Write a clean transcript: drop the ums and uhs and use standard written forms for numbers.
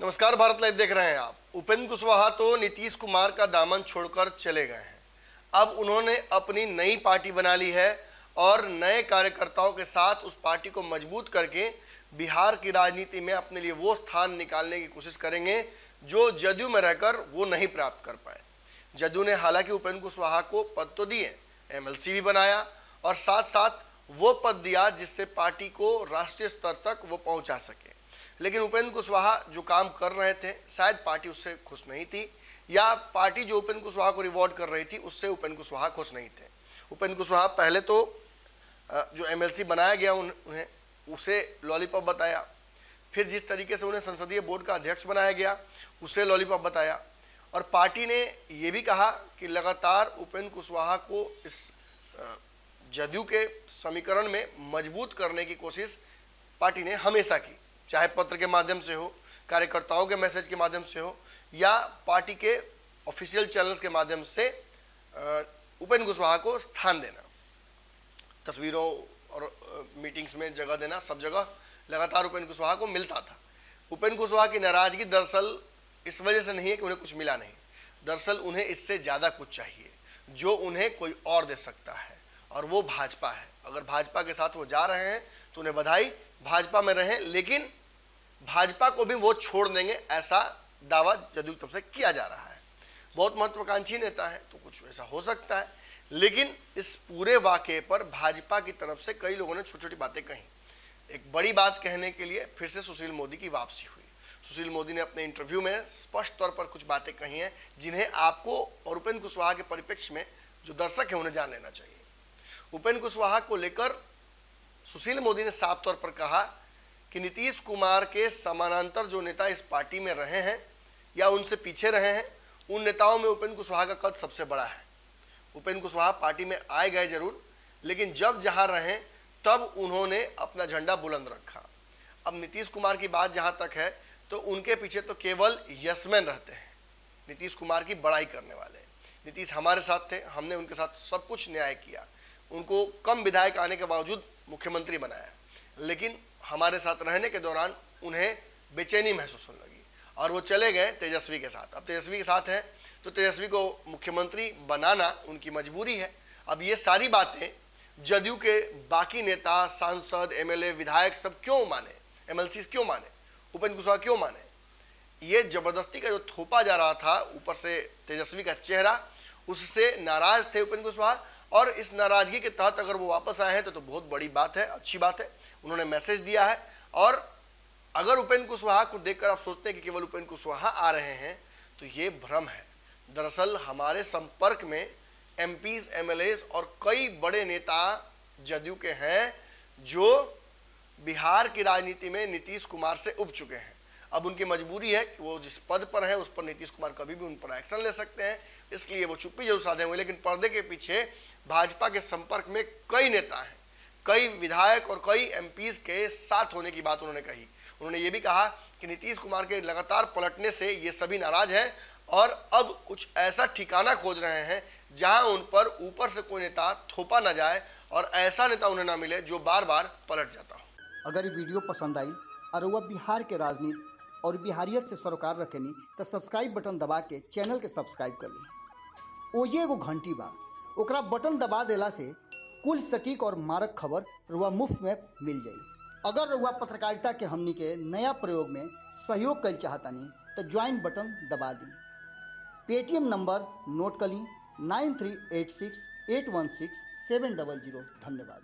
नमस्कार, भारत लाइव देख रहे हैं आप। उपेंद्र कुशवाहा तो नीतीश कुमार का दामन छोड़कर चले गए हैं। अब उन्होंने अपनी नई पार्टी बना ली है और नए कार्यकर्ताओं के साथ उस पार्टी को मजबूत करके बिहार की राजनीति में अपने लिए वो स्थान निकालने की कोशिश करेंगे जो जदयू में रहकर वो नहीं प्राप्त कर पाए। जदयू ने हालांकि उपेंद्र कुशवाहा को पद तो दिए, एमएलसी भी बनाया और साथ साथ वो पद दिया जिससे पार्टी को राष्ट्रीय स्तर तक वो पहुंचा सके। लेकिन उपेंद्र कुशवाहा जो काम कर रहे थे शायद पार्टी उससे खुश नहीं थी, या पार्टी जो उपेंद्र कुशवाहा को रिवॉर्ड कर रही थी उससे उपेंद्र कुशवाहा खुश नहीं थे। उपेंद्र कुशवाहा पहले तो जो एमएलसी बनाया गया उन्हें उसे लॉलीपॉप बताया, फिर जिस तरीके से उन्हें संसदीय बोर्ड का अध्यक्ष बनाया गया उसे लॉलीपॉप बताया, और पार्टी ने ये भी कहा कि लगातार उपेंद्र कुशवाहा को इस जदयू के समीकरण में मजबूत करने की कोशिश पार्टी ने हमेशा की, चाहे पत्र के माध्यम से हो, कार्यकर्ताओं के मैसेज के माध्यम से हो, या पार्टी के ऑफिशियल चैनल्स के माध्यम से उपेंद्र कुशवाहा को स्थान देना, तस्वीरों और मीटिंग्स में जगह देना, सब जगह लगातार उपेंद्र कुशवाहा को मिलता था। उपेंद्र कुशवाहा की नाराजगी दरअसल इस वजह से नहीं है कि उन्हें कुछ मिला नहीं, दरअसल उन्हें इससे ज़्यादा कुछ चाहिए जो उन्हें कोई और दे सकता है, और वो भाजपा है। अगर भाजपा के साथ वो जा रहे हैं तो उन्हें बधाई, भाजपा में रहें, लेकिन भाजपा को भी वो छोड़ देंगे ऐसा दावा जदयू की तरफ से किया जा रहा है। बहुत महत्वाकांक्षी नेता है तो कुछ ऐसा हो सकता है, लेकिन इस पूरे वाक़ये पर भाजपा की तरफ से कई लोगों ने छोटी छोटी बातें कही। एक बड़ी बात कहने के लिए फिर से सुशील मोदी की वापसी हुई। सुशील मोदी ने अपने इंटरव्यू में स्पष्ट तौर पर कुछ बातें कही हैं जिन्हें आपको और उपेंद्र कुशवाहा के परिप्रेक्ष्य में जो दर्शक हैं उन्हें जान लेना चाहिए। उपेंद्र कुशवाहा को लेकर सुशील मोदी ने साफ तौर पर कहा कि नीतीश कुमार के समानांतर जो नेता इस पार्टी में रहे हैं या उनसे पीछे रहे हैं, उन नेताओं में उपेंद्र कुशवाहा का कद सबसे बड़ा है। उपेंद्र कुशवाहा पार्टी में आए गए जरूर, लेकिन जब जहां रहें तब उन्होंने अपना झंडा बुलंद रखा। अब नीतीश कुमार की बात जहां तक है तो उनके पीछे तो केवल यसमैन रहते हैं, नीतीश कुमार की बड़ाई करने वाले। नीतीश हमारे साथ थे, हमने उनके साथ सब कुछ न्याय किया, उनको कम विधायक आने के बावजूद मुख्यमंत्री बनाया, लेकिन हमारे साथ रहने के दौरान उन्हें बेचैनी महसूस होने लगी और वो चले गए तेजस्वी के साथ। अब तेजस्वी के साथ हैं तो तेजस्वी को मुख्यमंत्री बनाना उनकी मजबूरी है। अब ये सारी बातें जदयू के बाकी नेता, सांसद, एमएलए, विधायक सब क्यों माने, एमएलसी क्यों माने, उपेंद्र कुशवाहा क्यों माने? ये जबरदस्ती का जो थोपा जा रहा था ऊपर से तेजस्वी का चेहरा, उससे नाराज थे उपेंद्र कुशवाहा, और इस नाराजगी के तहत अगर वो वापस आए हैं तो बहुत बड़ी बात है, अच्छी बात है। उन्होंने मैसेज दिया है, और अगर उपेंद्र कुशवाहा को देखकर आप सोचते हैं कि केवल उपेंद्र कुशवाहा आ रहे हैं तो ये भ्रम है। दरअसल हमारे संपर्क में एमपीज, एमएलएज और कई बड़े नेता जदयू के हैं जो बिहार की राजनीति में नीतीश कुमार से उब चुके हैं। अब उनकी मजबूरी है कि वो जिस पद पर है उस पर नीतीश कुमार कभी भी उन पर एक्शन ले सकते हैं, इसलिए वो चुप्पी जरूर साधे हुए, लेकिन पर्दे के पीछे भाजपा के संपर्क में कई नेता हैं, कई विधायक और कई एमपीज के साथ होने की बात उन्होंने कही। उन्होंने ये भी कहा कि नीतीश कुमार के लगातार पलटने से ये सभी नाराज हैं और अब कुछ ऐसा ठिकाना खोज रहे हैं जहां उन पर ऊपर से कोई नेता थोपा ना जाए और ऐसा नेता उन्हें ना मिले जो बार बार पलट जाता हो। अगर ये वीडियो पसंद आई और वह बिहार के राजनीति और बिहारियत से सरोकार रखेनी तो सब्सक्राइब बटन दबा के चैनल के सब्सक्राइब कर ली। ओजे एगो घंटी बा, ओकरा बटन दबा देला से कुल सटीक और मारक खबर रुआ मुफ्त में मिल जाई। अगर रुआ पत्रकारिता के हमनी के नया प्रयोग में सहयोग कर चाहतानी तो ज्वाइन बटन दबा दी। पेटीएम नंबर नोट कर ली 9386816700। धन्यवाद।